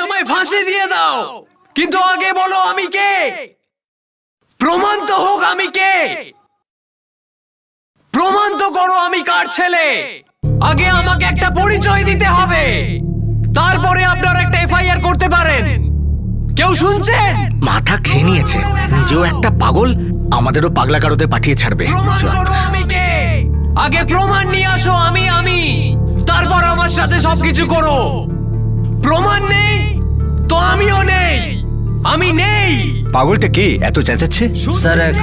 আমায় ফাঁসি দিয়ে দাও, কিন্তু আগে বলো আমি কে, প্রমাণ তো হোক আমি কে, প্রমাণ তো করো আমি কার ছেলে। আগে আমাকে একটা পরিচয় দিতে হবে, তারপরে আপনারা একটা এফআইআর করতে পারেন। কেউ শুনছেন? মাথা খেয়ে নিয়েছে, নিজেও একটা পাগল, আমাদেরও পাগলা কারোতে পাঠিয়ে ছাড়বে। প্রমাণ করো আমি কে, আগে প্রমাণ নিয়ে আসো আমি, তারপর আমার সাথে সবকিছু করো। প্রমাণ নেই তো আমিও নেই, আমি নেই। পাগলটা কে এত চেঁচাচ্ছে? স্যার, এক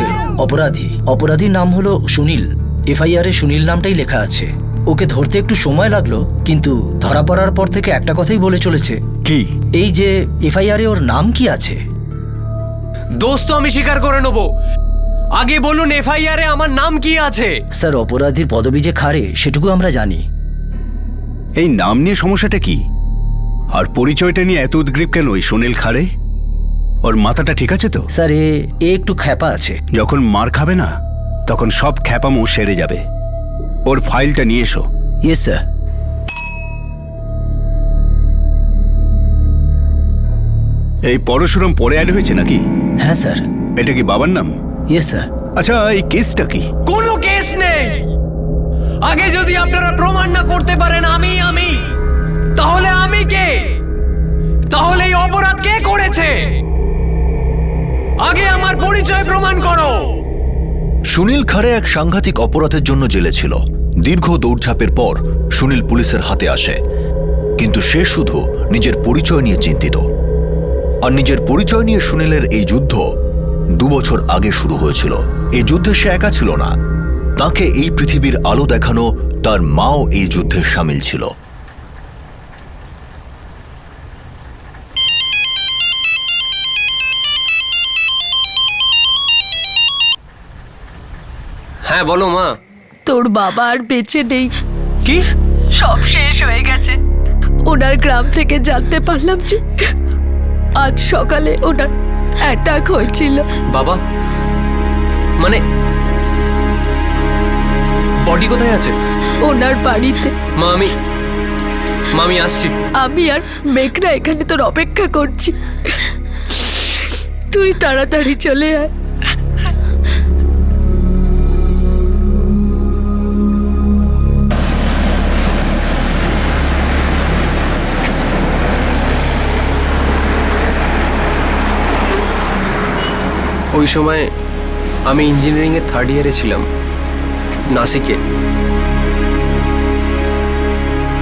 অপরাধীর নাম হলো সুনীল। এফআইআর এ সুনীল নামটাই লেখা আছে। ওকে ধরতে একটু সময় লাগলো, কিন্তু ধরা পড়ার পর থেকে একটা কথাই বলে চলেছে। কি? এই যে এফআইআর এ ওর নাম কি আছে। দোস্ত আমি স্বীকার করে নেব, আগে বলুন এফআইআর এ আমার নাম কি আছে। স্যার, অপরাধীর পদবি যে খারে সেটুকু আমরা জানি। এই নাম নিয়ে সমস্যাটা কি? আর পরিচয়টা নিয়ে এত উদ্গ্রীব কেন ওই সুনীল খারে? ওর মাথাটা ঠিক আছে তো? স্যার, এ একটু খ্যাপা আছে। যখন মার খাবে না তখন সব খ্যাপামো সেরে যাবে। ওর ফাইলটা নিয়ে এসো। Yes sir. এই পরশুরাম পরে অ্যাড হয়েছে নাকি? হ্যাঁ স্যার। এটা কি বাবার নাম? Yes sir. আচ্ছা, এই কেসটা কি? কোনো কেস নেই। আগে যদি আপনারা প্রমাণ না করতে পারেন আমি তাহলে আমি কে, তাহলে এই অপরাধ কে করেছে? আগে আমার পরিচয় প্রমাণ করো। সুনীল খারে এক সাংঘাতিক অপরাধের জন্য জেলে ছিল। দীর্ঘ দৌড়ঝাঁপের পর সুনীল পুলিশের হাতে আসে, কিন্তু সে শুধু নিজের পরিচয় নিয়ে চিন্তিত। আর নিজের পরিচয় নিয়ে সুনীলের এই যুদ্ধ 2 বছর আগে শুরু হয়েছিল। এই যুদ্ধে সে একা ছিল না, তাকে এই পৃথিবীর আলো দেখানো তার মাও এই যুদ্ধে সামিল ছিল। হ্যাঁ বলো মা। তোর বাবা আর বেঁচে নেই, কি? সব শেষ হয়ে গেছে। ওনার গ্রাম থেকে জানতে পারলাম যে আজ সকালে ওনার অ্যাটাক হয়েছিল। বাবা, মানে বডি কোথায় আছে? ওনার বাড়িতে। মা আমি আসছি। আমি আর মেঘনা এখানে তোর অপেক্ষা করছি, তুই তাড়াতাড়ি চলে আয়। ওই সময় আমি ইঞ্জিনিয়ারিংয়ের 3rd ইয়ারে ছিলাম, নাসিকে।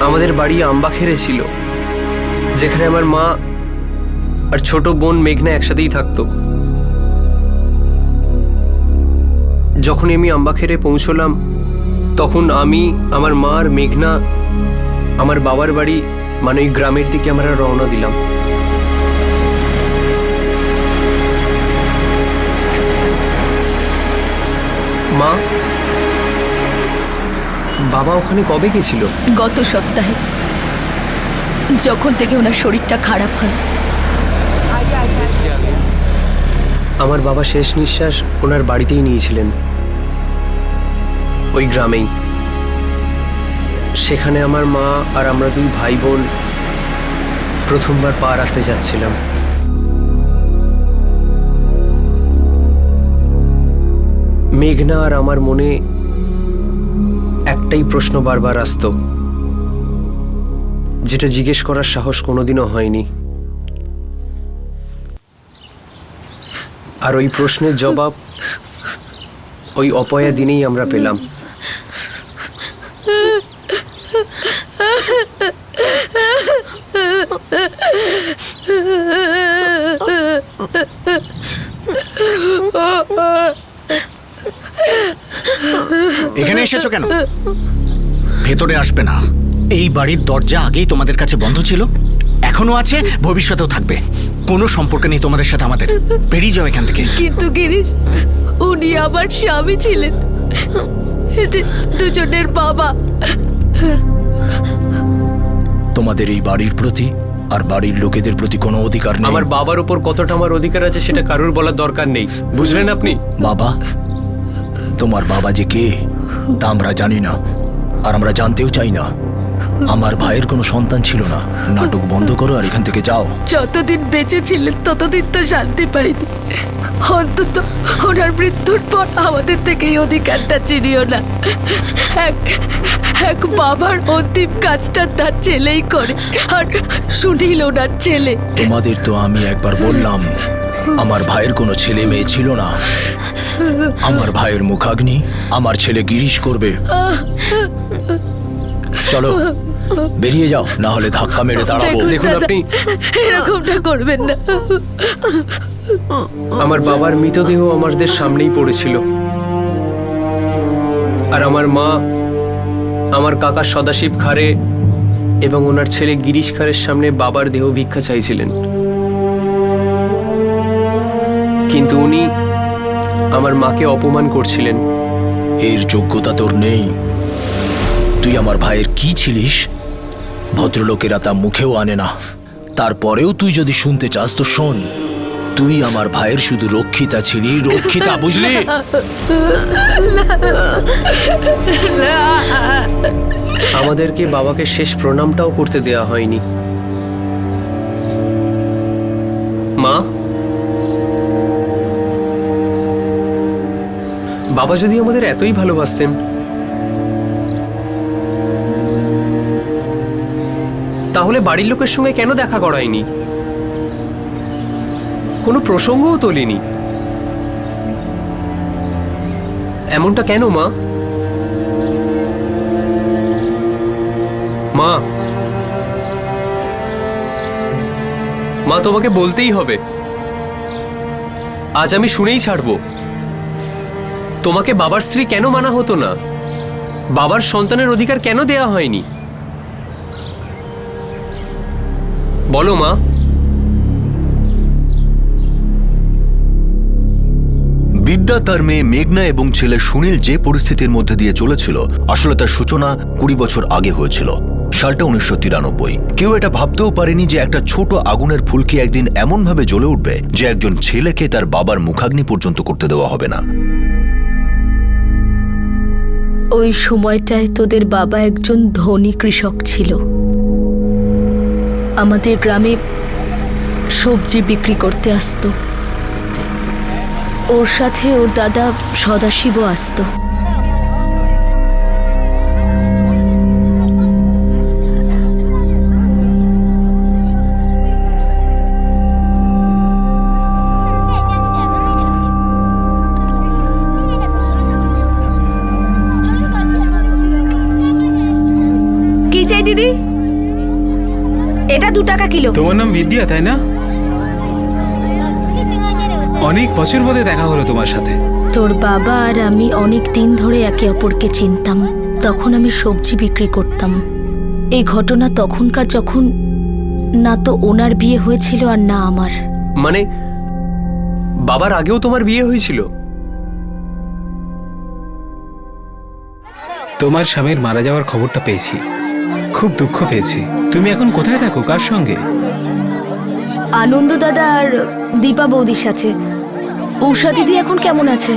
আমাদের বাড়ি আম্বাখেরে ছিল, যেখানে আমার মা আর ছোট বোন মেঘনা একসাথেই থাকতো। যখনই আমি আম্বাখেরে পৌঁছলাম তখন আমি, আমার মা আর মেঘনা আমার বাবার বাড়ি মানে ওই গ্রামের দিকে আমরা রওনা দিলাম। মা, বাবা ওখানে কবে গেছিল? গত সপ্তাহে, যখন থেকে ওনার শরীরটা খারাপ হয়। আমার বাবা শেষ নিঃশ্বাস ওনার বাড়িতেই নিয়েছিলেন, ওই গ্রামেই। সেখানে আমার মা আর আমরা 2 ভাই বোন প্রথমবার পা রাখতে যাচ্ছিলাম। মেঘনা আর আমার মনে একটাই প্রশ্ন বারবার আসতো, যেটা জিজ্ঞেস করার সাহস কোনোদিনও হয়নি। আর ওই প্রশ্নের জবাব ওই অপয়া দিনেই আমরা পেলাম। এখানে এসেছো কেন? ভেতরে আসবে না। এই বাড়ির দরজা আগেই তোমাদের কাছে বন্ধ ছিল, এখনো আছে, ভবিষ্যতেও থাকবে। কোনো সম্পর্ক নেই তোমাদের সাথে আমাদের। বেরিয়ে যাও এখান থেকে। কিন্তু গিরিশ, উনি আমার স্বামী ছিলেন, এদের দুজনের বাবা। তোমাদের এই বাড়ির প্রতি আর বাড়ির লোকেদের প্রতি কোনো অধিকার নেই। আমার বাবার উপর কতটা আমার অধিকার আছে সেটা কারুর বলার দরকার নেই, বুঝলেন আপনি? বাবা, তোমার বাবা যে কে তা আমরা জানি না, আর আমরা জানতেও চাই না। আমার ভাইয়ের কোনো সন্তান ছিল না। নাটক বন্ধ করো আর এখান থেকে যাও। যতদিন বেঁচে ছিলেন ততদিন তো শান্তি পাইনি। অন্তত ওনার মৃত্যুর পর আমাদের থেকে এই অধিকারটা চিনিও না। এক বাবার অন্তিম কাজটা তার ছেলেই করে, আর সুনীল ওনার ছেলে। তোমাদের তো আমি একবার বললাম আমার ভাইয়ের কোনো ছেলে মেয়ে ছিল না। আমার ভাইয়ের মুখাগ্নি আমার ছেলে গিরিশ করবে। চলো বেরিয়ে যাও, না হলে ধাক্কা মেরে দাঁড়াবো। দেখুন দাদা, আপনি, এরকমটা করবেন না। আমার বাবার মৃতদেহ আমাদের সামনেই পড়েছিল, আর আমার মা আমার কাকা সদাশিব খারে এবং ওনার ছেলে গিরিশ খারের সামনে বাবার দেহ ভিক্ষা চাইছিলেন, কিন্তু উনি আমার মাকে অপমান করছিলেন। এর যোগ্যতা তোর নেই। তুই আমার ভাইয়ের কি ছিলিস ভদ্রলোকেরা তা মুখেও আনে না। তারপরেও তুই যদি শুনতে চাস তো শোন, তুই আমার ভাইয়ের শুধু রক্ষিতা ছিলি, রক্ষিতা, বুঝলি? আমাদেরকে বাবাকে শেষ প্রণামটাও করতে দেয়া হয়নি। মা, বাবা যদি আমাদের এতই ভালোবাসতেন, তাহলে বাড়ির লোকের সঙ্গে কেন দেখা করায়নি? কোনো প্রসঙ্গও তোলেনি। এমনটা কেন মা? মা, মা, তোমাকে বলতেই হবে। আজ আমি শুনেই ছাড়বো। তোমাকে বাবার স্ত্রী কেন মানা হতো না? বাবার সন্তানের অধিকার কেন দেয়া হয়নি? বলো মা। বিদ্যা, তার মেয়ে মেঘনা এবং ছেলে সুনীল যে পরিস্থিতির মধ্যে দিয়ে চলেছিল, আসলে তার সূচনা 20 বছর আগে হয়েছিল। সালটা 1993। কেউ এটা ভাবতেও পারেনি যে একটা ছোট আগুনের ফুলকি একদিন এমনভাবে জ্বলে উঠবে যে একজন ছেলেকে তার বাবার মুখাগ্নি পর্যন্ত করতে দেওয়া হবে না। ওই সময়টায় তোদের বাবা একজন ধনী কৃষক ছিল। আমাদের গ্রামে সবজি বিক্রি করতে আসতো। ওর সাথে ওর দাদা সদাশিবও আসতো। কি চাই দিদি? এটা 2 টাকা কিলো। তোমার নাম বিদ্যা, তাই না? অনেক বছর বাদে দেখা হলো তোমার সাথে। তোর বাবা আর আমি অনেক দিন ধরে একে অপরকে চিনতাম। তখন আমি সবজি বিক্রি করতাম। এই ঘটনা তখনকার, যখন না তো ওনার বিয়ে হয়েছিল আর না আমার। মানে বাবার আগেও তোমার বিয়ে হয়েছিল? তোমার স্বামীর মারা যাওয়ার খবরটা পেয়েছি, খুব দুঃখ পেয়েছি। তুমি এখন কোথায় থাকো, কার সঙ্গে? আনন্দ দাদা আর দীপা বৌদির সাথে। উষা দিদি এখন কেমন আছে?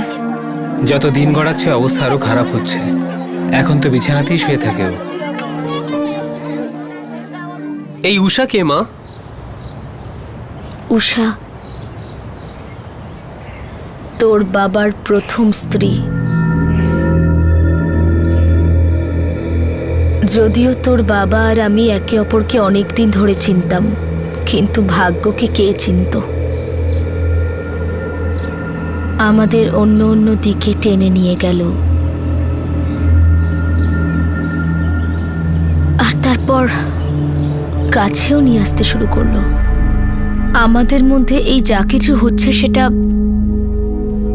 যত দিন গড়াচ্ছে অবস্থা আরো খারাপ হচ্ছে। এখন তো বিছানাতেই শুয়ে থাকে ও। এই উষা কে মা? উষা তোর বাবার প্রথম স্ত্রী। যদিও তোর বাবা আর আমি একে অপরকে অনেক দিন ধরে চিনতাম, কিন্তু ভাগ্যকে কে চিনত? আমাদের অন্য অন্য দিকে টেনে নিয়ে গেল। আর তারপর কাছেও নিয়ে আসতে শুরু করলো। আমাদের মধ্যে এই যা কিছু হচ্ছে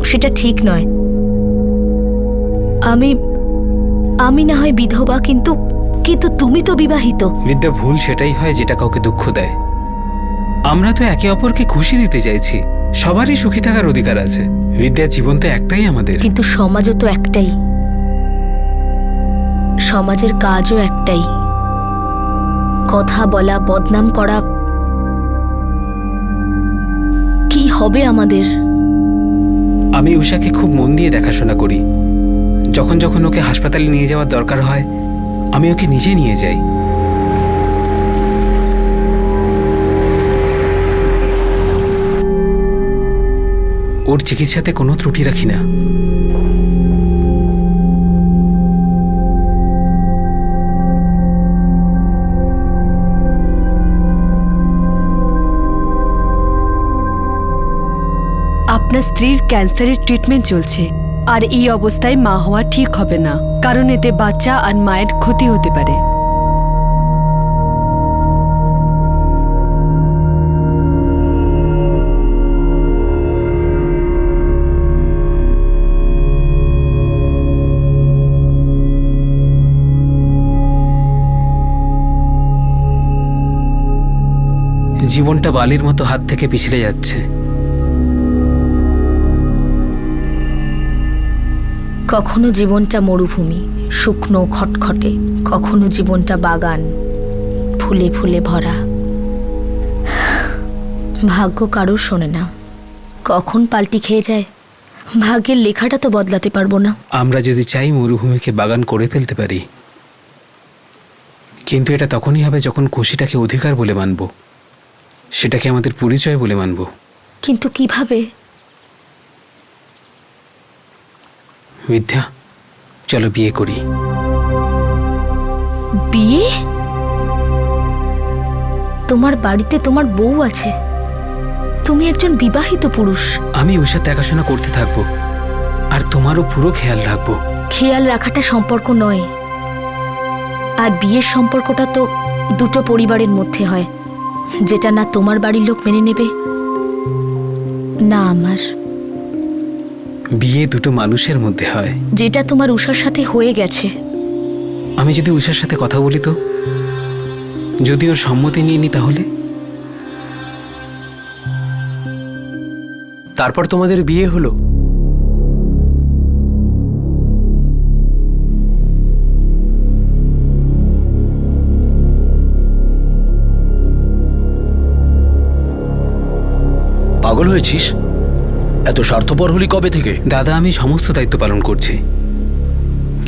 সেটা ঠিক নয়। আমি না হয় বিধবা, কিন্তু তুমি তো বিবাহিত। বিদ্যা, ভুল সেটাই হয় যেটা কাউকে দুঃখ দেয়। আমরা তো একে অপরকে খুশি দিতে চাইছি। সবারই সুখী থাকার অধিকার আছে। বিদ্যার জীবন তো একটাই আমাদের। কিন্তু সমাজও তো একটাই, সমাজের কাজও একটাই। কথা বলা, বদনাম করা। কি হবে আমাদের? আমি উষাকে খুব মন দিয়ে দেখাশোনা করি। যখন যখন ওকে হাসপাতালে নিয়ে যাওয়ার দরকার হয়, আমি ওকে নিজে নিয়ে যাই। ওর চিকিৎসাতে কোনো ত্রুটি রাখি না। আপনার স্ত্রীর ক্যান্সারের ট্রিটমেন্ট চলছে, আর এই অবস্থায় মা হওয়া ঠিক হবে না, কারণ এতে বাচ্চা আর মায়ের ক্ষতি হতে পারে। জীবনটা বালির মতো হাত থেকে পিছলে যাচ্ছে। কখনো জীবনটা মরুভূমি, শুকনো খটখটে, কখনো জীবনটা বাগান, ফুলে ফুলে ভরা। ভাগ্য কারোর শোনে না, কখন পাল্টি খেয়ে যায়। ভাগ্যের লেখাটা তো বদলাতে পারবো না। আমরা যদি চাই মরুভূমিকে বাগান করে ফেলতে পারি, কিন্তু এটা তখনই হবে যখন খুশিটাকে অধিকার বলে মানব, সেটাকে আমাদের পরিচয় বলে মানব। কিন্তু কিভাবে? বিদ্যা, চলো বিয়ে করি। বিয়ে? তোমার বাড়িতে তোমার বউ আছে, তুমি একজন বিবাহিত পুরুষ। আমি ওর সাথে দেখাশোনা করতে থাকবো, আর তোমারও পুরো খেয়াল রাখবো। খেয়াল রাখাটা সম্পর্ক নয়, আর বিয়ের সম্পর্কটা তো দুটো পরিবারের মধ্যে হয়, যেটা না তোমার বাড়ির লোক মেনে নেবে না আমার। বিয়ে দুটো মানুষের মধ্যে হয়, যেটা তোমার উষার সাথে হয়ে গেছে। আমি যদি উষার সাথে কথা বলি তো, যদি ওর সম্মতি নিয়ে নি, তাহলে তারপর তোমাদের বিয়ে হলো। পাগল হয়েছিস? এত স্বার্থপর হলি কবে থেকে? দাদা, আমি সমস্ত দায়িত্ব পালন করছি,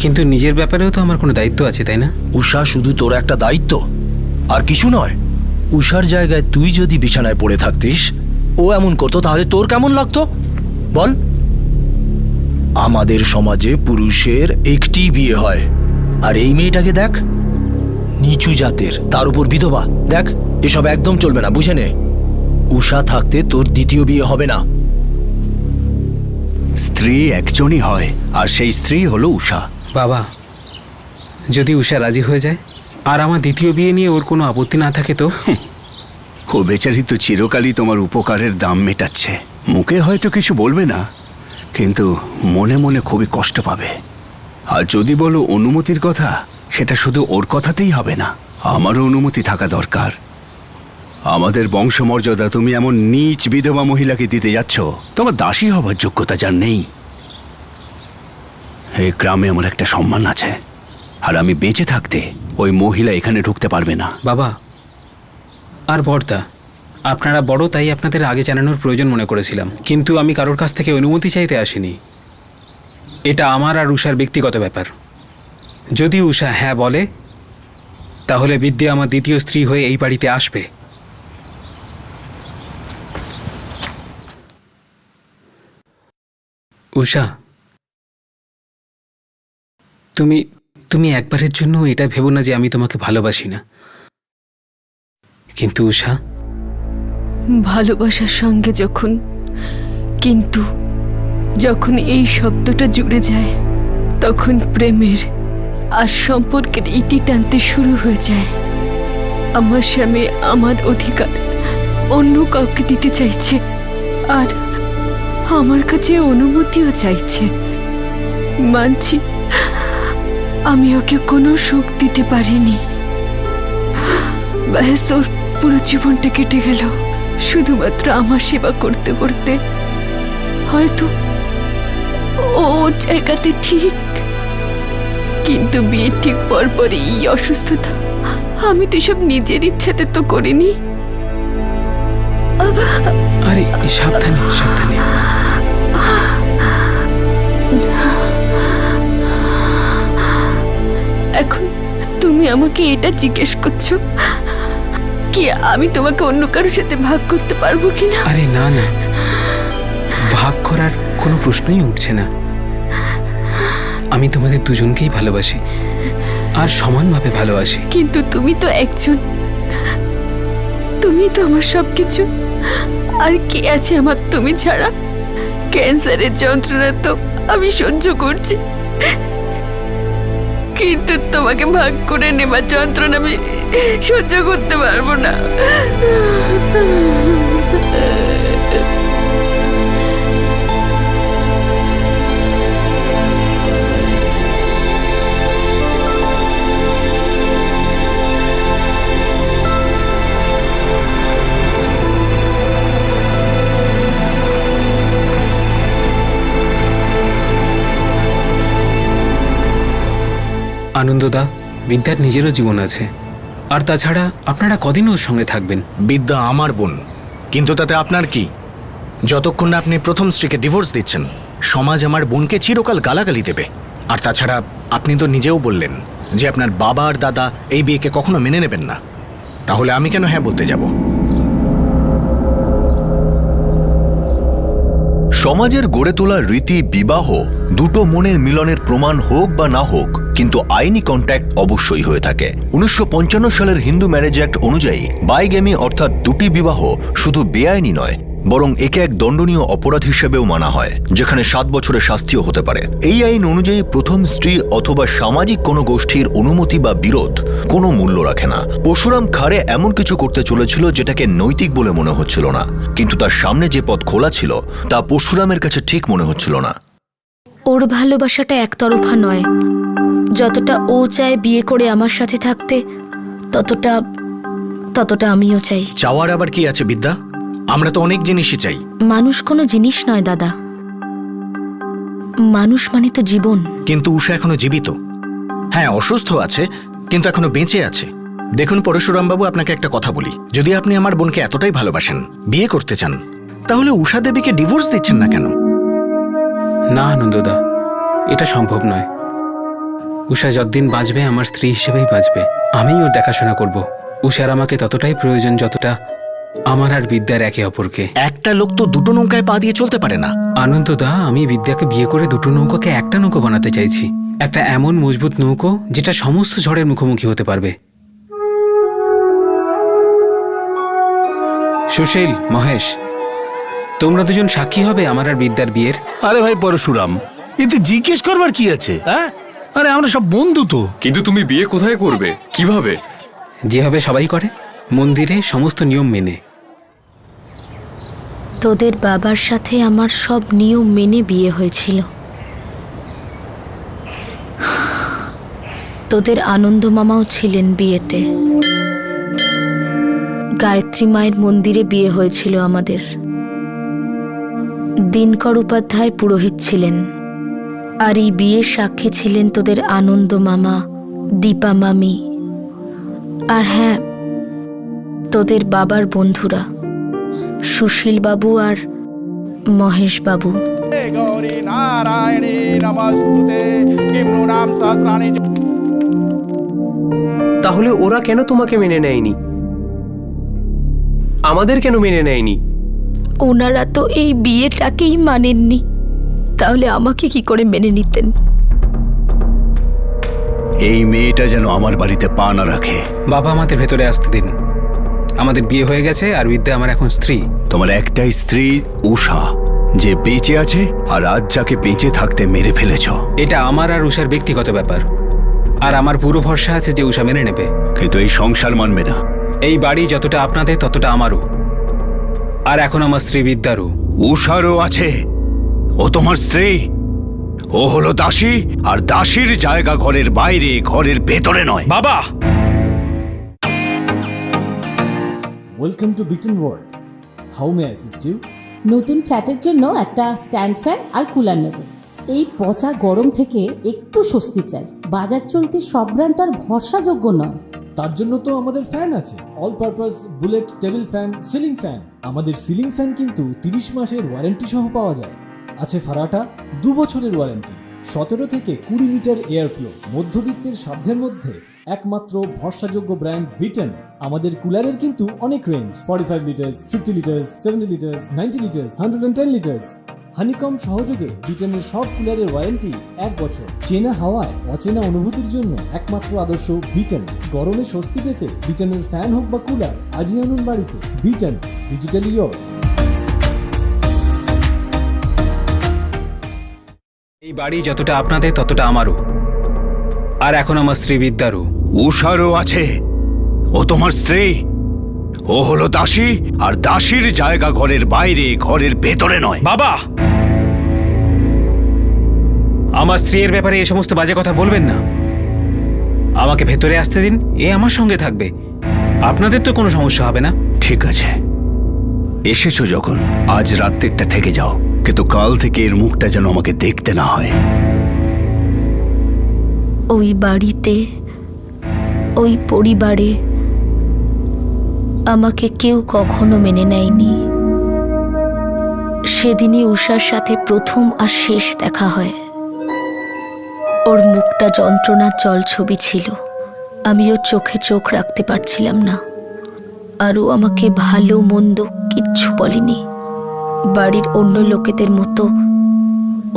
কিন্তু নিজের ব্যাপারেও তো আমার কোনো দায়িত্ব আছে, তাই না? উষা শুধু তোর একটা দায়িত্ব, আর কিছু নয়। উষার জায়গায় তুই যদি বিছানায় পড়ে থাকতিস, ও এমন করতো, তাহলে তোর কেমন লাগতো বল? আমাদের সমাজে পুরুষের একটি বিয়ে হয়, আর এই মেয়েটাকে দেখ, নিচু জাতের, তার উপর বিধবা। দেখ, এসব একদম চলবে না, বুঝে নে। উষা থাকতে তোর দ্বিতীয় বিয়ে হবে না। স্ত্রী একজনই হয়, আর সেই স্ত্রী হলো উষা। বাবা, যদি উষা রাজি হয়ে যায় আর আমার দ্বিতীয় বিয়ে নিয়ে ওর কোনো আপত্তি না থাকে তো? ও বেচারি তো চিরকালই তোমার উপকারের দাম মেটাচ্ছে। মুখে হয়তো কিছু বলবে না, কিন্তু মনে মনে খুবই কষ্ট পাবে। আর যদি বলো অনুমতির কথা, সেটা শুধু ওর কথাতেই হবে না, আমারও অনুমতি থাকা দরকার। আমাদের বংশমর্যাদা তুমি এমন নীচ বিধবা মহিলাকে দিতে যাচ্ছ, তোমার দাসী হবার যোগ্যতা যার নেই। এই গ্রামে আমার একটা সম্মান আছে, আর আমি বেঁচে থাকতে ওই মহিলা এখানে ঢুকতে পারবে না। বাবা আর বড়দা, আপনারা বড়, তাই আপনাদের আগে জানানোর প্রয়োজন মনে করেছিলাম, কিন্তু আমি কারোর কাছ থেকে অনুমতি চাইতে আসিনি। এটা আমার আর উষার ব্যক্তিগত ব্যাপার। যদি উষা হ্যাঁ বলে, তাহলে বিদ্যা আমার দ্বিতীয় স্ত্রী হয়ে এই বাড়িতে আসবে। উষা, তুমি তুমি একবারের জন্য এটা ভেবো না যে আমি তোমাকে ভালোবাসি না। কিন্তু উষা, ভালোবাসার সঙ্গে যখন এই শব্দটা জুড়ে যায়, তখন প্রেমের আর সম্পর্কের ইতি টানতে শুরু হয়ে যায়। আমার স্বামী আমার অধিকার অন্য কাউকে দিতে চাইছে, আর আমার কাছে অনুমতিও চাইছে। মানছি, আমি ওকে কোনো সুখ দিতে পারিনি। ব্যাস, ওর পুরো জীবনটা কেটে গেল শুধুমাত্র আমার সেবা করতে করতে। হয়তো ওর জায়গাতে ঠিক, কিন্তু বিয়ের ঠিক পরপরই এই অসুস্থতা। আমি তো সব নিজের ইচ্ছাতে তো করিনি। আরে সাবধানে সাবধানে। এখন তুমি আমাকে এটা জিজ্ঞেস করছো কি আমি তোমাকে অন্য কারোর সাথে ভাগ করতে পারবো কিনা? আরে না না, ভাগ করার কোনো প্রশ্নই উঠছে না। আমি তোমাদের দুজনকেই ভালোবাসি আর সমানভাবে ভালোবাসি। কিন্তু তুমি তো একজন, তুমি তো আমার সবকিছু। আর কে আছে আমার তুমি ছাড়া? ক্যান্সারের যন্ত্রণা তো আমি সহ্য করছি, কিন্তু তোমাকে ভাগ করে নেবার যন্ত্রণা আমি সহ্য করতে পারবো না। আনন্দদা, বিদ্যার নিজেরও জীবন আছে, আর তাছাড়া আপনারা কদিন ওর সঙ্গে থাকবেন? বিদ্যা আমার বোন, কিন্তু তাতে আপনার কি? যতক্ষণ না আপনি প্রথম স্ত্রীকে ডিভোর্স দিচ্ছেন, সমাজ আমার বোনকে চিরকাল গালাগালি দেবে। আর তাছাড়া আপনি তো নিজেও বললেন যে আপনার বাবা আর দাদা এই বিয়েকে কখনো মেনে নেবেন না। তাহলে আমি কেন হ্যাঁ বলতে যাব? সমাজের গড়ে তোলা রীতি বিবাহ দুটো মনের মিলনের প্রমাণ হোক বা না হোক, কিন্তু আইনি কন্ট্যাক্ট অবশ্যই হয়ে থাকে। 1955 সালের হিন্দু ম্যারেজ অ্যাক্ট অনুযায়ী বাইগেমি অর্থাৎ দুটি বিবাহ শুধু বেআইনি নয়, বরং একে এক দণ্ডনীয় অপরাধ হিসেবেও মানা হয়, যেখানে 7 বছরের শাস্তিও হতে পারে। এই আইন অনুযায়ী প্রথম স্ত্রী অথবা সামাজিক কোনো গোষ্ঠীর অনুমতি বা বিরোধ কোনো মূল্য রাখে না। পরশুরাম খাড়ে এমন কিছু করতে চলেছিল যেটাকে নৈতিক বলে মনে হচ্ছিল না, কিন্তু তার সামনে যে পথ খোলা ছিল তা পরশুরামের কাছে ঠিক মনে হচ্ছিল না। ওর ভালোবাসাটা একতরফা নয়। যতটা ও চায় বিয়ে করে আমার সাথে থাকতে, ততটা আমিও চাই। চাওয়ার আবার কি আছে বিদ্যা? আমরা তো অনেক জিনিসই চাই। মানুষ কোনো জিনিস নয় দাদা, মানুষ মানে তো জীবন। কিন্তু উষা এখনো জীবিত। হ্যাঁ, অসুস্থ আছে, কিন্তু এখনো বেঁচে আছে। দেখুন পরশুরামবাবু, আপনাকে একটা কথা বলি, যদি আপনি আমার বোনকে এতটাই ভালোবাসেন, বিয়ে করতে চান, তাহলে উষা দেবীকে ডিভোর্স দিচ্ছেন না কেন? না আনন্দদা, এটা সম্ভব নয়। উষা যতদিন বাঁচবে আমার স্ত্রী হিসেবেই বাঁচবে। আমিই ওর দেখাশোনা করব। উষার আমাকে ততটাই প্রয়োজন যতটা আমার আর বিদ্যার একে অপরকে। একটা লোক তো দুটো নৌকায় পা দিয়ে চলতে পারে না। আনন্দদা, আমি বিদ্যাকে বিয়ে করে দুটো নৌকাকে একটা নৌকো বানাতে চাইছি। একটা এমন মজবুত নৌকো যেটা সমস্ত ঝড়ের মুখোমুখি হতে পারবে। সুশীল, মহেশ, তোমরা দুজন সাক্ষী হবে আমার আর বিদ্যার বিয়ের। আরে ভাই পরশুরাম, এতে জিজ্ঞেস করবার কি আছে? হ্যাঁ, আরে আমরা সব বন্ধু তো। কিন্তু তুমি বিয়ে কোথায় করবে, কিভাবে? যেভাবে সবাই করে, মন্দিরে সমস্ত নিয়ম মেনে। তোদের বাবার সাথে আমার সব নিয়ম মেনে বিয়ে হয়েছিল। তোদের আনন্দ মামাও ছিলেন বিয়েতে। গায়ত্রী মায়ের মন্দিরে বিয়ে হয়েছিল আমাদের। দিনকর উপাধ্যায় পুরোহিত ছিলেন। আর এই বিয়ের সাক্ষী ছিলেন তোদের আনন্দ মামা, দীপা মামি, আর হ্যাঁ, তোদের বাবার বন্ধুরা সুশীল বাবু আর মহেশ বাবু। তাহলে ওরা কেন তোমাকে মেনে নেয়নি? আমাদের কেন মেনে নেয়নি? ওনারা তো এই বিয়েটাকেই মানেননি, তাহলে আমাকে কি করে মেনে নিতেন? এই মেয়েটা যেন আমার বাড়িতে পা না রাখে। বাবা, আমাদের ভেতরে আসতে দিন। আমাদের বিয়ে হয়ে গেছে আর বিদ্যা আমার এখন স্ত্রী। তোমার একটাই স্ত্রী উষা, যে বেঁচে আছে, আর আজ যাকে বেঁচে থাকতে মেরে ফেলেছ। এটা আমার আর উষার ব্যক্তিগত ব্যাপার, আর আমার পুরো ভরসা আছে যে উষা মেনে নেবে। কিন্তু এই সংসার মানবে না। এই বাড়ি যতটা আপনাদের ততটা আমারও, আর এখন আমার স্ত্রী বিদ্যারও। উষারও আছে। ও তোমার স্ত্রী, ও হলো দাসী, আর দাসীর জায়গা ঘরের বাইরে, ঘরের ভেতরে নয়। বাবা, ওয়েলকাম টু বিটন world. How may I assist you? নতুন ফ্ল্যাটের জন্য একটা স্ট্যান্ড ফ্যান আর কুলার নেব। এই পচা গরম থেকে একটু স্বস্তি চাই। বাজার চলতে সব ব্র্যান্ড আর ভরসাযোগ্য নয়। তার জন্য তো আমাদের ফ্যান আছে, all purpose bullet table fan, ceiling fan. আমাদের সিলিং ফ্যান কিন্তু 30 মাসের ওয়ারেন্টি সহ পাওয়া যায়। আছে ফারাটা 2 বছরের ওয়ারেন্টি, 17 থেকে 20 মিটার এয়ার ফ্লো। মধ্যবিত্তের সাধ্যের মধ্যে একমাত্র ভরসাযোগ্য ব্র্যান্ড বিটন। আমাদের কুলারের কিন্তু অনেক range, 45 litres, 50 litres, 70 litres, 90 litres, 110 litres. Honeycomb সহযোগে ব্রিটেনের সব কুলারের ওয়ারেন্টি 1 বছর। চেনা হাওয়ায় অচেনা অনুভূতির জন্য একমাত্র আদর্শ ব্রিটেন। গরমে স্বস্তি পেতে ব্রিটেনের ফ্যান হোক বা কুলার, আজই আনুন বাড়িতে। Britain, digitally yours. এই বাড়ি যতটা আপনাদের ততটা আমারও, আর এখন আমার স্ত্রী বিদ্যারও। উষারও আছে, ও তোমার স্ত্রী। ও হলো দাসী, আর দাসীর জায়গা ঘরের বাইরে, ঘরের ভেতরে নয়। বাবা, আমার স্ত্রীর ব্যাপারে এই সমস্ত বাজে কথা বলবেন না। আমাকে ভেতরে আসতে দিন, এ আমার সঙ্গে থাকবে। আপনাদের তো কোনো সমস্যা হবে না। ঠিক আছে, এসেছো যখন আজ রাত্রিটা থেকে যাও, কিন্তু কাল থেকে এর মুখটা যেন আমাকে দেখতে না হয়। ওই বাড়িতে, ওই পরিবারে আমাকে কেউ কখনো মেনে নেয়নি। সেদিনই উষার সাথে প্রথম আর শেষ দেখা হয়। ওর মুখটা যন্ত্রণার জলছবি ছিল। আমি ওর চোখে চোখ রাখতে পারছিলাম না। আর ও আমাকে ভালো মন্দ কিচ্ছু বলেনি। বাড়ির অন্য লোকেদের মতো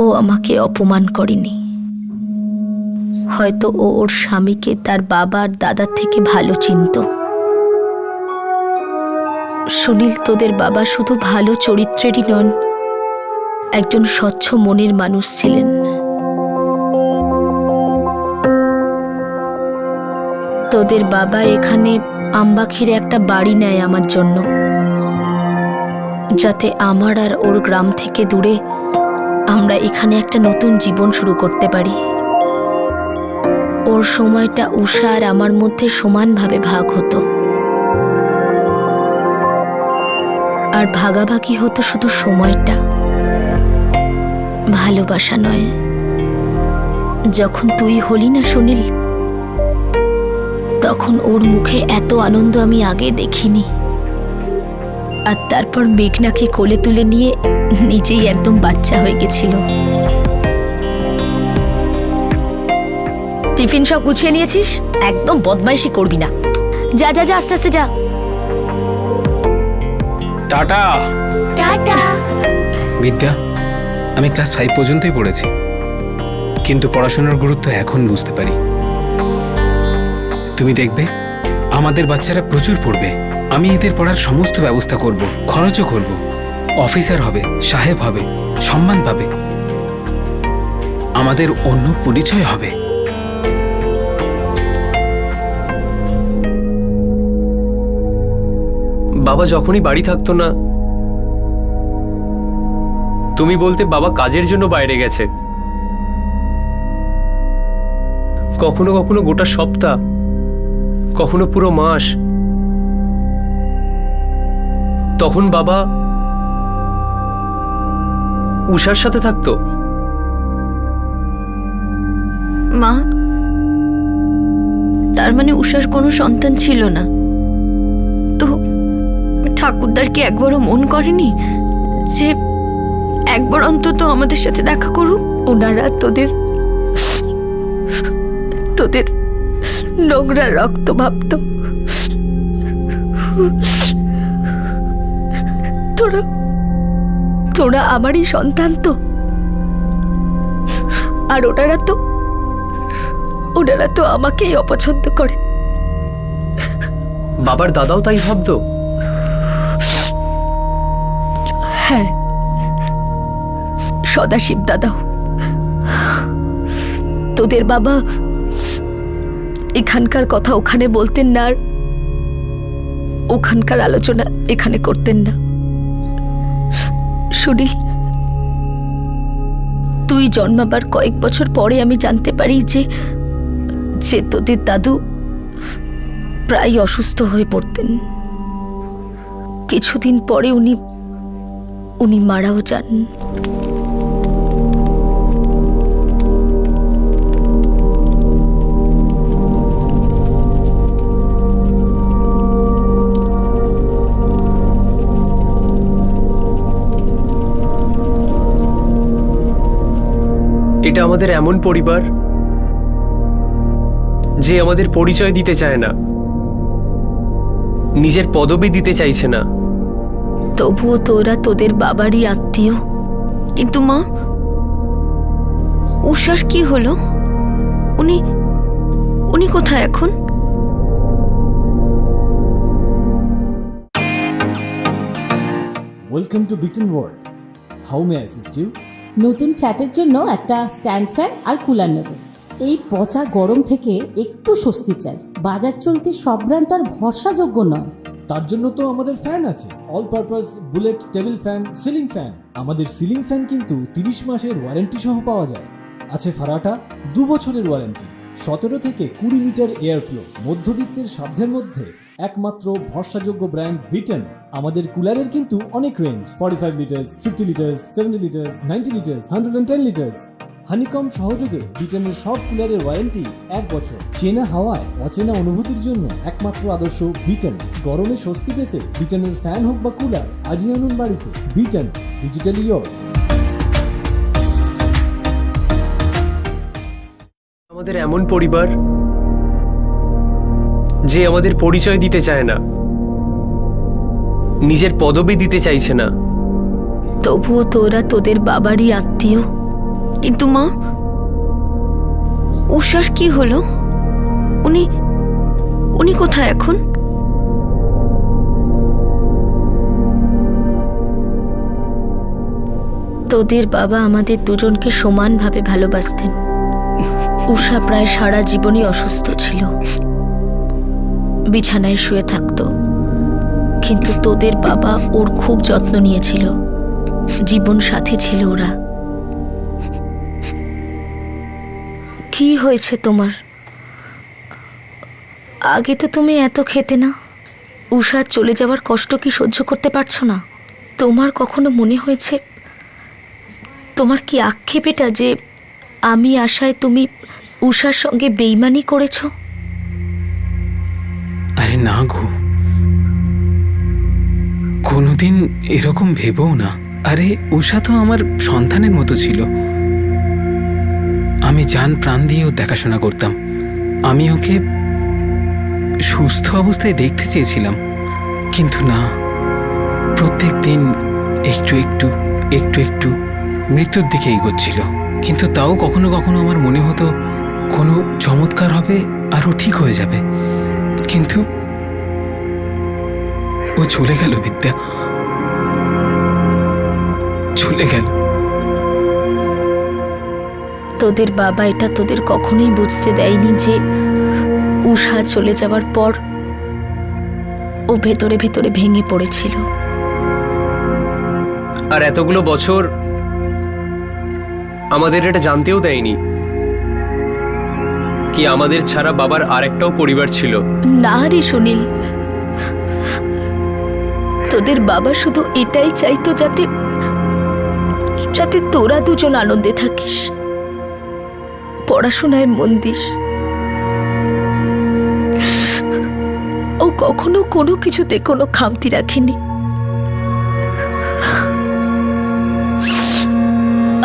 ও আমাকে অপমান করেনি। হয়তো ও ওর স্বামীকে তার বাবা আর দাদার থেকে ভালো চিনত। সুনীল, তোদের বাবা শুধু ভালো চরিত্রেরই নন, একজন স্বচ্ছ মনের মানুষ ছিলেন। তোদের বাবা এখানে আমবাখিরে একটা বাড়ি নেয় আমার জন্য, যাতে আমার আর ওর গ্রাম থেকে দূরে আমরা এখানে একটা নতুন জীবন শুরু করতে পারি। ওর সময়টা উষা আর আমার মধ্যে সমানভাবে ভাগ হতো, আর ভাগাভাগি হতো শুধু সময়টা, ভালোবাসা নয়। যখন তুই হলি না সুনীল, তখন ওর মুখে এত আনন্দ আমি আগে দেখিনি। আর তারপর মেঘনাকে কোলে তুলে নিয়ে নিজেই একদম বাচ্চা হয়ে গেছিল। টিফিন সব গুছিয়ে নিয়েছিস? একদম বদমাইশি করবি না। যা যা যা, আস্তে আস্তে যা। টাটা। টাটা। বিদ্যা, আমি ক্লাস 5 পর্যন্তই পড়েছি, কিন্তু পড়াশোনার গুরুত্ব এখন বুঝতে পারি। তুমি দেখবে আমাদের বাচ্চারা প্রচুর পড়বে। আমি এদের পড়ার সমস্ত ব্যবস্থা করব, খরচও করব। অফিসার হবে, সাহেব হবে, সম্মান পাবে, আমাদের অন্য পরিচয় হবে। বাবা যখনই বাড়ি থাকতো না, তুমি বলতে বাবা কাজের জন্য বাইরে গেছে। কখনো কখনো গোটা সপ্তাহ, কখনো পুরো মাস। তখন বাবা উষার সাথে থাকতো। মা, তার মানে উষার কোনো সন্তান ছিল না? তো ঠাকুরদার কি একবারও মন করেনি যে একবার অন্তত আমাদের সাথে দেখা করুক? ওনারা তোদের তোদের নোংরা রক্ত ভাবত। তোরা তোরা আমারই সন্তান তো। আর ওনারা তো আমাকেই অপছন্দ করে। বাবার দাদাও তাই ভাবতো? হ্যাঁ, সদাশিব দাদাও। তোদের বাবা এখানকার কথা ওখানে বলতেন না, আর ওখানকার আলোচনা এখানে করতেন না। সুনীল, তুই জন্মাবার কয়েক বছর পরে আমি জানতে পারি যে তোদের দাদু প্রায় অসুস্থ হয়ে পড়তেন। কিছুদিন পরে উনি মারাও যান। এটা আমাদের এমন পরিবার যে আমাদের পরিচয় দিতে চায় না, নিজের পদবি দিতে চাইছে না। তবুও তোরা তোদের বাবারই আত্মীয়। কিন্তু মা, উষার কি হলো? উনি উনি কোথায় এখন? ওয়েলকাম টু বিটেন world. How may assist you? নতুন ফ্ল্যাটের জন্য একটা স্ট্যান্ড ফ্যান আর কুলার নেব। এই পচা গরম থেকে একটু স্বস্তি চাই। বাজার চলতে সব ব্র্যান্ড তো আর ভরসাযোগ্য নয়। তার জন্য তো আমাদের ফ্যান আছে, all purpose bullet table fan, ceiling fan. আমাদের সিলিং ফ্যান কিন্তু 30 মাসের ওয়ারেন্টি সহ পাওয়া যায়। আছে ফারাটা 2 বছরের ওয়ারেন্টি, 17 থেকে 20 মিটার এয়ার ফ্লো, মধ্যবিত্তের সাধ্যের মধ্যে একমাত্র ভরসাযোগ্য ব্র্যান্ড বিটেন। আমাদের কুলারের কিন্তু অনেক range, 45 litres, 50 litres, 70 litres, 90 litres, 110 litres. Honeycomb সহযোগে বিটেনের সব কুলারের ওয়ারেন্টি 1 বছর। চেনা হাওয়ায় অচেনা অনুভূতির জন্য একমাত্র আদর্শ বিটেন। গরমে স্বস্তি পেতে বিটেনের ফ্যান হোক বা কুলার আজই আনুন বাড়িতে। Beaten, digitally yours. আমাদের এমন পরিবার যে আমাদের পরিচয় দিতে চায় না, নিজের পদবি দিতে চাইছে না। তবুও তোরা তোদের বাবারই আত্মীয়। কিন্তু মা, উষার কি হলো? উনি উনি কোথায় এখন? তোদের বাবা আমাদের দুজনকে সমানভাবে ভালোবাসতেন। উষা প্রায় সারা জীবনই অসুস্থ ছিল, বিছানায় শুয়ে থাকতো, কিন্তু তোদের বাবা ওর খুব যত্ন নিয়েছিল। জীবন সাথী ছিল ওরা। কি হয়েছে তোমার? আগে তো তুমি এত খেতে না। উষা চলে যাওয়ার কষ্ট কি সহ্য করতে পারছো না? তোমার কখনো মনে হয়েছে, তোমার কি আক্ষেপ এটা যে আমি আশায় তুমি উষার সঙ্গে বেইমানি করেছো? আরে না গো, কোনোদিন এরকম ভেবেও না। আরে উষা তো আমার সন্তানের মতো ছিল। আমি জান প্রাণ দিয়ে ওর দেখাশোনা করতাম। আমি ওকে সুস্থ অবস্থায় দেখতে চেয়েছিলাম, কিন্তু না, প্রত্যেক দিন একটু একটু একটু একটু মৃত্যুর দিকে এগোচ্ছিল। কিন্তু তাও কখনো কখনো আমার মনে হতো কোনো চমৎকার হবে আর ও ঠিক হয়ে যাবে। কিন্তু ও চলে গেল বিদ্যা, চলে গেল। তোদের বাবা এটা তোদের কখনোই বুঝতে দেয়নি যে উষা চলে যাওয়ার পর ও ভেতরে ভেতরে ভেঙে পড়েছিল। আর এতগুলো বছর আমাদের এটা জানতেও দেয়নি কি আমাদের ছাড়া বাবার আরেকটাও পরিবার ছিল। না রে সুনীল, তোদের বাবা শুধু এটাই চাইতো যাতে যাতে তোরা দুজন আনন্দে থাকিস, পড়াশোনায় মন দিস। ও কখনো কোনো কিছুতে কোনো খামতি রাখেনি।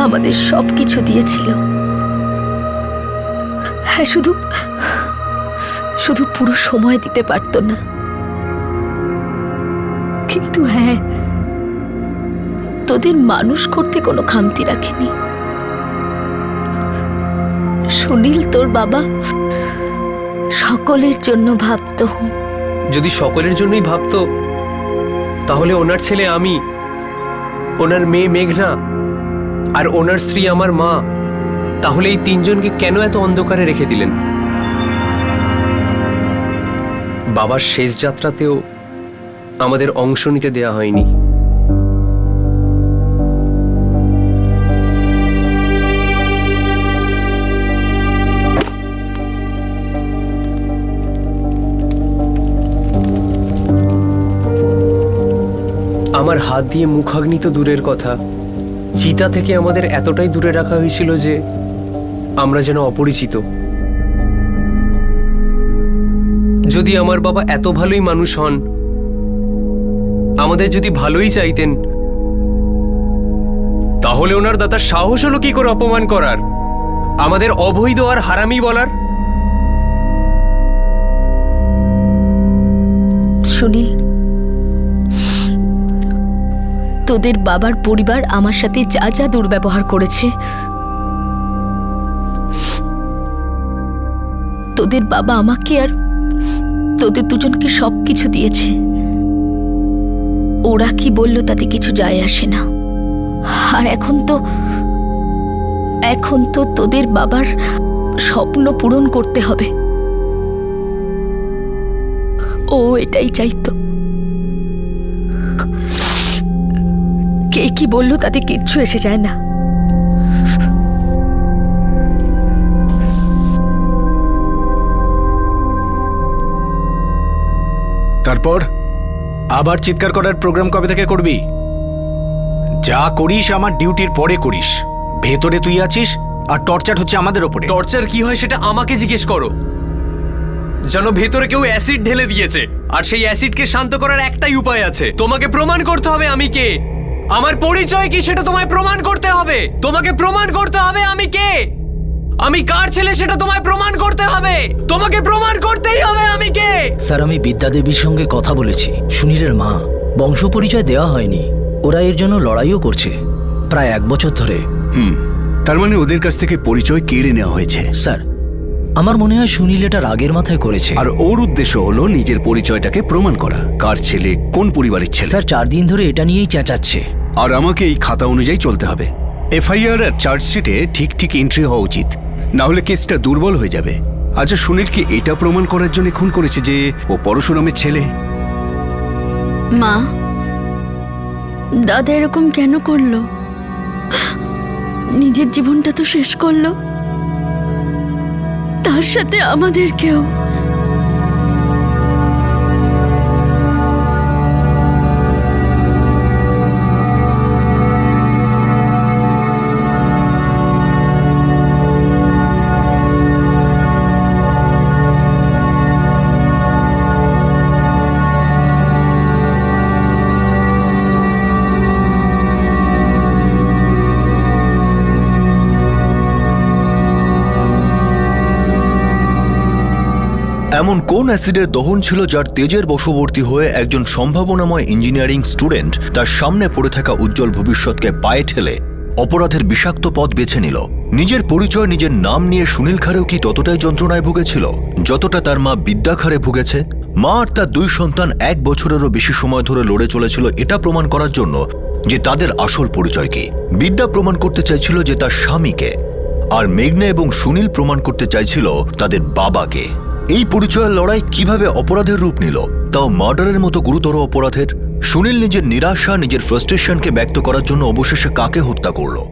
আমাদের সব কিছু দিয়েছিল। হ্যাঁ, শুধু শুধু পুরো সময় দিতে পারতো না। কিন্তু হ্যাঁ, তোদের মানুষ করতে কোনো খামতি রাখেনি। সুনীল, তোর বাবা সকলের জন্য ভাবতো। যদি সকলের জন্যই ভাবতো, তাহলে ওনার ছেলে আমি, ওনার মেয়ে মেঘনা আর ওনার স্ত্রী আমার মা, তাহলে এই তিনজনকে কেন এত অন্ধকারে রেখে দিলেন? বাবার শেষ যাত্রাতেও আমাদের অংশ নিতে দেয়া হয়নি। আমার হাত দিয়ে মুখাগ্নি তো দূরের কথা, চিতা থেকে আমাদের এতটাই দূরে রাখা হয়েছিল যে আমরা যেন অপরিচিত। যদি আমার বাবা এত ভালোই মানুষ হন, আমাদের যদি ভালোই চাইতেন, তাহলে ওনার দাদার সাহস হলো কি করে অপমান করার, আমাদের অবৈধ আর হারামি বলার? সুনীল, তোদের বাবার পরিবার আমার সাথে যা যা দুর্ব্যবহার করেছে, তোদের বাবা আমাকে আর তোদের দুজনকে সবকিছু দিয়েছে। ওরা কি বলল তাতে কিছু যায় আসে না। আর এখন তো তোদের বাবার স্বপ্ন পূরণ করতে হবে। ও এটাই চাইতো। কে কি বললো তাতে কিচ্ছু এসে যায় না। তারপর আবার চিৎকার করার প্রোগ্রাম কবে থেকে করবি? যা করিস আমার ডিউটির পরে করিস। ভেতরে তুই আছিস আর টর্চার হচ্ছে আমাদের ওপরে। টর্চার কি হয় সেটা আমাকে জিজ্ঞেস করো। যেন ভেতরে কেউ অ্যাসিড ঢেলে দিয়েছে, আর সেই অ্যাসিডকে শান্ত করার একটাই উপায় আছে। তোমাকে প্রমাণ করতে হবে আমি কে, আমার পরিচয় কি সেটা তোমায় প্রমাণ করতে হবে। তোমাকে প্রমাণ করতে হবে আমি কে, আমি কার ছেলে সেটা তোমায় প্রমাণ করতে হবে। তোমাকে প্রমাণ করতেই হবে আমি কে। স্যার, আমি বিদ্যা দেবীর সঙ্গে কথা বলেছি। সুনীলের মা, বংশ পরিচয় দেওয়া হয়নি। ওরা এর জন্য লড়াইও করছে প্রায় 1 বছর ধরে। তার মানে ওদের কাছ থেকে পরিচয় কেড়ে নেওয়া হয়েছে। স্যার, আমার মনে হয় সুনীল এটা রাগের মাথায় করেছে। আর ওর উদ্দেশ্য হলো নিজের পরিচয়টাকে প্রমাণ করা, কার ছেলে, কোন পরিবারের ছেলে। স্যার, 4 দিন ধরে এটা নিয়েই চেঁচাচ্ছে। আর আমাকে এই খাতা অনুযায়ী চলতে হবে। এফআইআর আর চার্জশিটে ঠিক ঠিক এন্ট্রি হওয়া উচিত, না হলে কেসটা দুর্বল হয়ে যাবে। আচ্ছা, সুনীল কি এটা প্রমাণ করার জন্য খুন করেছে যে ও পরশুরামের ছেলে? মা, দাদা এরকম কেন করলো? নিজের জীবনটা তো শেষ করলো, তার সাথে আমাদেরকেও। এমন কোন অ্যাসিডের দহন ছিল যার তেজের বশবর্তী হয়ে একজন সম্ভাবনাময় ইঞ্জিনিয়ারিং স্টুডেন্ট তার সামনে পড়ে থাকা উজ্জ্বল ভবিষ্যৎকে পায়ে ঠেলে অপরাধের বিষাক্ত পথ বেছে নিল? নিজের পরিচয়, নিজের নাম নিয়ে সুনীল খারেও কি ততটাই যন্ত্রণায় ভুগেছিল যতটা তার মা বিদ্যা খারে ভুগেছে? মা আর তার 2 সন্তান 1 বছরেরও বেশি সময় ধরে লড়ে চলেছিল এটা প্রমাণ করার জন্য যে তাদের আসল পরিচয় কি। বিদ্যা প্রমাণ করতে চাইছিল যে তার স্বামীকে, আর মেঘনা এবং সুনীল প্রমাণ করতে চাইছিল তাদের বাবাকে। এই পরিচয়ের লড়াই কিভাবে অপরাধের রূপ নিল, তাও মার্ডারের মতো গুরুতর অপরাধের? সুনীল নিজের নিরাশা, নিজের ফ্রাস্ট্রেশনকে ব্যক্ত করার জন্য অবশেষে কাকে হত্যা করলো?